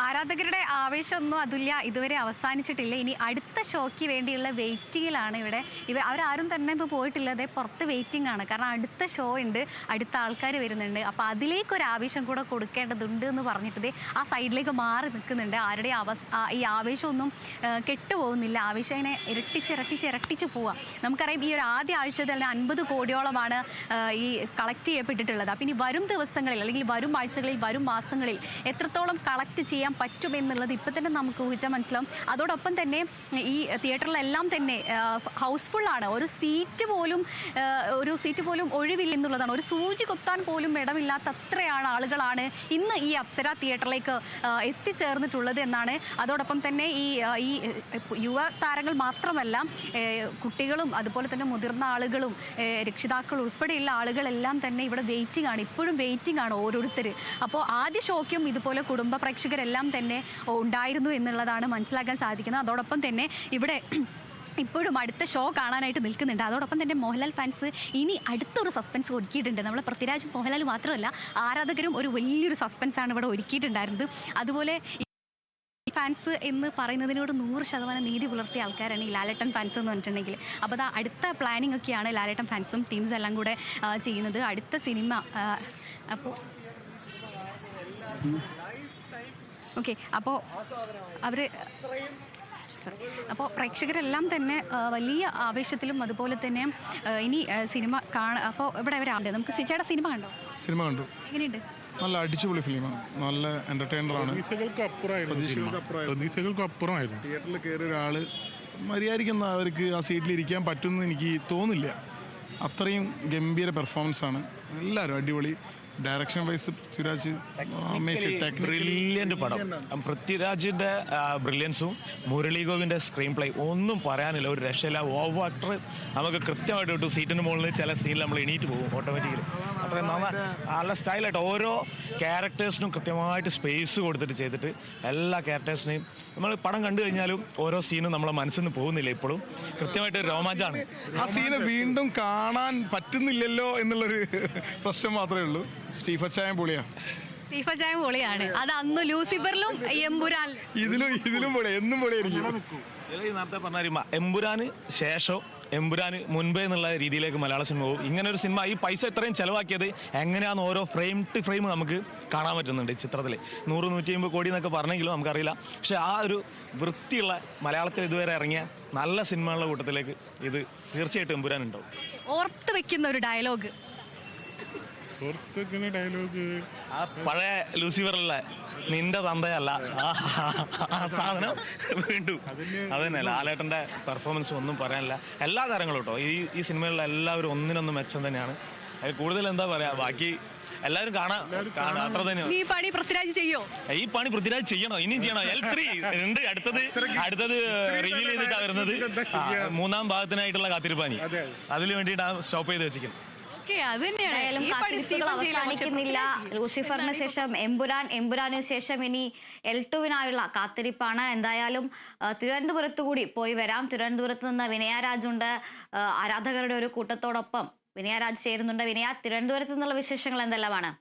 ആരാധകരുടെ ആവേശമൊന്നും അതുല്യ ഇതുവരെ അവസാനിച്ചിട്ടില്ല. ഇനി അടുത്ത ഷോയ്ക്ക് വേണ്ടിയുള്ള വെയിറ്റിങ്ങിലാണ് ഇവിടെ. അവരാരും തന്നെ ഇപ്പോൾ പോയിട്ടില്ല, അതേ പുറത്ത് വെയിറ്റിംഗ് ആണ്. കാരണം അടുത്ത ഷോ ഉണ്ട്, അടുത്ത ആൾക്കാർ വരുന്നുണ്ട്. അപ്പോൾ അതിലേക്കൊരു ആവേശം കൂടെ കൊടുക്കേണ്ടതുണ്ട് എന്ന് പറഞ്ഞിട്ട് ആ സൈഡിലേക്ക് മാറി നിൽക്കുന്നുണ്ട്. ആരുടെ ഈ ആവേശമൊന്നും കെട്ടുപോകുന്നില്ല. ആവേശം ഇങ്ങനെ ഇരട്ടിച്ച് പോവാം. നമുക്കറിയാം ഈ ഒരു ആദ്യ ആഴ്ചയിൽ തന്നെ 50 കോടിയോളമാണ് ഈ കളക്ട് ചെയ്യപ്പെട്ടിട്ടുള്ളത്. അപ്പം ഇനി വരും ദിവസങ്ങളിൽ അല്ലെങ്കിൽ വരും ആഴ്ചകളിൽ വരും മാസങ്ങളിൽ എത്രത്തോളം കളക്ട് ചെയ്യാൻ പറ്റുമെന്നുള്ളത് ഇപ്പം തന്നെ നമുക്ക് ഊഹിച്ചാൽ മനസ്സിലാവും. അതോടൊപ്പം തന്നെ ഈ തിയേറ്ററിലെല്ലാം തന്നെ ഹൗസ്ഫുള്ളാണ്. ഒരു സീറ്റ് പോലും ഒഴിവില്ല എന്നുള്ളതാണ്. ഒരു സൂചി കൊത്താൻ പോലും ഇടമില്ലാത്ത അത്രയാണ് ആളുകളാണ് ഇന്ന് ഈ അപ്സര തിയേറ്ററിലേക്ക് എത്തിച്ചേർന്നിട്ടുള്ളത് എന്നാണ്. അതോടൊപ്പം തന്നെ ഈ യുവ താരങ്ങൾ മാത്രമല്ല, കുട്ടികളും അതുപോലെ തന്നെ മുതിർന്ന ആളുകളും രക്ഷിതാക്കൾ ഉൾപ്പെടെയുള്ള ആളുകളെല്ലാം തന്നെ ഇവിടെ വെയിറ്റിംഗ് ആണ്, ഇപ്പോഴും വെയിറ്റിംഗ് ആണ് ഓരോരുത്തർ. അപ്പോൾ ആദ്യ ഷോയ്ക്കും ഇതുപോലെ കുടുംബ പ്രേക്ഷകരെല്ലാം തന്നെ ഉണ്ടായിരുന്നു എന്നുള്ളതാണ് മനസ്സിലാക്കാൻ സാധിക്കുന്നത്. അതോടൊപ്പം തന്നെ ഇവിടെ ഇപ്പോഴും അടുത്ത ഷോ കാണാനായിട്ട് നിൽക്കുന്നുണ്ട്. അതോടൊപ്പം തന്നെ മോഹൻലാൽ ഫാൻസ് ഇനി അടുത്തൊരു സസ്പെൻസ് ഒരുക്കിയിട്ടുണ്ട്. നമ്മൾ പൃഥ്വിരാജ് മോഹൻലാൽ മാത്രമല്ല, ആരാധകരും ഒരു വലിയൊരു സസ്പെൻസാണ് ഇവിടെ ഒരുക്കിയിട്ടുണ്ടായിരുന്നത്. അതുപോലെ ഫാൻസ് എന്ന് പറയുന്നതിനോട് 100% നീതി പുലർത്തിയ ആൾക്കാരാണ് ഈ ലാലേട്ടൻ ഫാൻസ് എന്ന് പറഞ്ഞിട്ടുണ്ടെങ്കിൽ. അപ്പോൾ അടുത്ത പ്ലാനിങ് ഒക്കെയാണ് ലാലേട്ടൻ ഫാൻസും ടീംസ് എല്ലാം കൂടെ ചെയ്യുന്നത്. അടുത്ത സിനിമ അപ്പോൾ പ്രേക്ഷകരെല്ലാം തന്നെ വലിയ ആവേശത്തിലും അതുപോലെ തന്നെ ഇനി സിനിമ അപ്പോൾ ഇവിടെ അവരാണ്ട് നമുക്ക് സിനിമ കണ്ടു. എങ്ങനെയുണ്ട്? നല്ല അടിച്ചുപൊളി ഫിലിമാണ്, നല്ല എന്റർടൈനറാണ്. പ്രതീക്ഷകൾക്ക് അപ്പുറമായിരുന്നു. തിയേറ്ററിൽ കയറിയ ഒരാൾ മര്യാദയ്ക്ക് അവർക്ക് ആ സീറ്റിൽ ഇരിക്കാൻ പറ്റുമെന്ന് എനിക്ക് തോന്നില്ല. അത്രയും ഗംഭീര പെർഫോമൻസ് ആണ്. എല്ലാവരും അടിപൊളി. ഡയറക്ഷൻ വൈസ് പൃഥ്വിരാജ് ബ്രില്യൻ്റ് പടം. പൃഥ്വിരാജിൻ്റെ ബ്രില്യൻസും മുരളി ഗോവിൻ്റെ സ്ക്രീൻ പ്ലേ ഒന്നും പറയാനില്ല, ഒരു രക്ഷയില്ല. ഓവർ ആക്ടർ നമുക്ക് കൃത്യമായിട്ട് കിട്ടും. സീറ്റിന് മുകളിൽ ചില സീനിൽ നമ്മൾ എണീറ്റ് പോകും ഓട്ടോമാറ്റിക്കലി. അത്രയും നല്ല സ്റ്റൈലായിട്ട് ഓരോ ക്യാരക്ടേഴ്സിനും കൃത്യമായിട്ട് സ്പേസ് കൊടുത്തിട്ട് ചെയ്തിട്ട് എല്ലാ ക്യാരക്ടേഴ്സിനെയും നമ്മൾ പടം കണ്ടു കഴിഞ്ഞാലും ഓരോ സീനും നമ്മളെ മനസ്സിൽ നിന്ന് പോകുന്നില്ല. ഇപ്പോഴും കൃത്യമായിട്ട് രോമാഞ്ചാണ്. ആ സീന് വീണ്ടും കാണാൻ പറ്റുന്നില്ലല്ലോ എന്നുള്ളൊരു പ്രശ്നം മാത്രമേ ഉള്ളൂ. സ്റ്റീഫൻ ചായം പൊളിയാണ്. അത് അന്ന് ലൂസിഫറിലും ഇതിലും പൊളി, എന്നും പൊളിയായിരിക്കും. നേരത്തെ പറഞ്ഞ എമ്പുരാന് ശേഷം എമ്പുരാന് മുൻപേ എന്നുള്ള രീതിയിലേക്ക് മലയാള സിനിമ പോകും. ഇങ്ങനെ ഒരു സിനിമ ഈ പൈസ ഇത്രയും ചിലവാക്കിയത് എങ്ങനെയാണെന്ന് ഓരോ ഫ്രെയിം ടു ഫ്രെയിം നമുക്ക് കാണാൻ പറ്റുന്നുണ്ട് ചിത്രത്തിൽ. 100-150 കോടി എന്നൊക്കെ പറഞ്ഞെങ്കിലും നമുക്കറിയില്ല. പക്ഷെ ആ ഒരു വൃത്തിയുള്ള മലയാളത്തിൽ ഇതുവരെ ഇറങ്ങിയ നല്ല സിനിമകളുടെ കൂട്ടത്തിലേക്ക് ഇത് തീർച്ചയായിട്ടും എമ്പുരാൻ ഉണ്ടാവും. ഓർത്ത് വെക്കുന്ന ഒരു ഡയലോഗ്, ആ പഴയ ലൂസിഫറിലുള്ള നിന്റെ തന്തയല്ല ആ സാധനം വീണ്ടും അതന്നെ. ലാലേട്ടൻ്റെ പെർഫോമൻസ് ഒന്നും പറയാനില്ല. എല്ലാ താരങ്ങളും കേട്ടോ ഈ സിനിമകളിലെ എല്ലാവരും ഒന്നിനൊന്നും മെച്ചം തന്നെയാണ്. അതിൽ കൂടുതൽ എന്താ പറയാ, ബാക്കി എല്ലാവരും കാണാം അത്ര തന്നെയാണ്. ഈ പണി പൃഥ്വിരാജ് ചെയ്യണോ, ഇനിയും ചെയ്യണോ? L3 ഉണ്ട്, അടുത്തത് റിവീൽ ചെയ്തിട്ടാണ് വരുന്നത്. 3ാം ഭാഗത്തിനായിട്ടുള്ള കാത്തിരിപ്പാനി, അതിന് വേണ്ടിയിട്ടാണ് സ്റ്റോപ്പ് ചെയ്ത് വെച്ചിരിക്കുന്നത്. അവസാനിക്കുന്നില്ല. ലൂസിഫറിന് ശേഷം എമ്പുരാനു ശേഷം ഇനി L2-നായുള്ള കാത്തിരിപ്പാണ്. എന്തായാലും തിരുവനന്തപുരത്ത് കൂടി പോയി വരാം. തിരുവനന്തപുരത്ത് നിന്ന് വിനയരാജുണ്ട്, ആരാധകരുടെ ഒരു കൂട്ടത്തോടൊപ്പം വിനയരാജ് ചേരുന്നുണ്ട്. വിനയ, തിരുവനന്തപുരത്ത് നിന്നുള്ള വിശേഷങ്ങൾ എന്തെല്ലാമാണ്?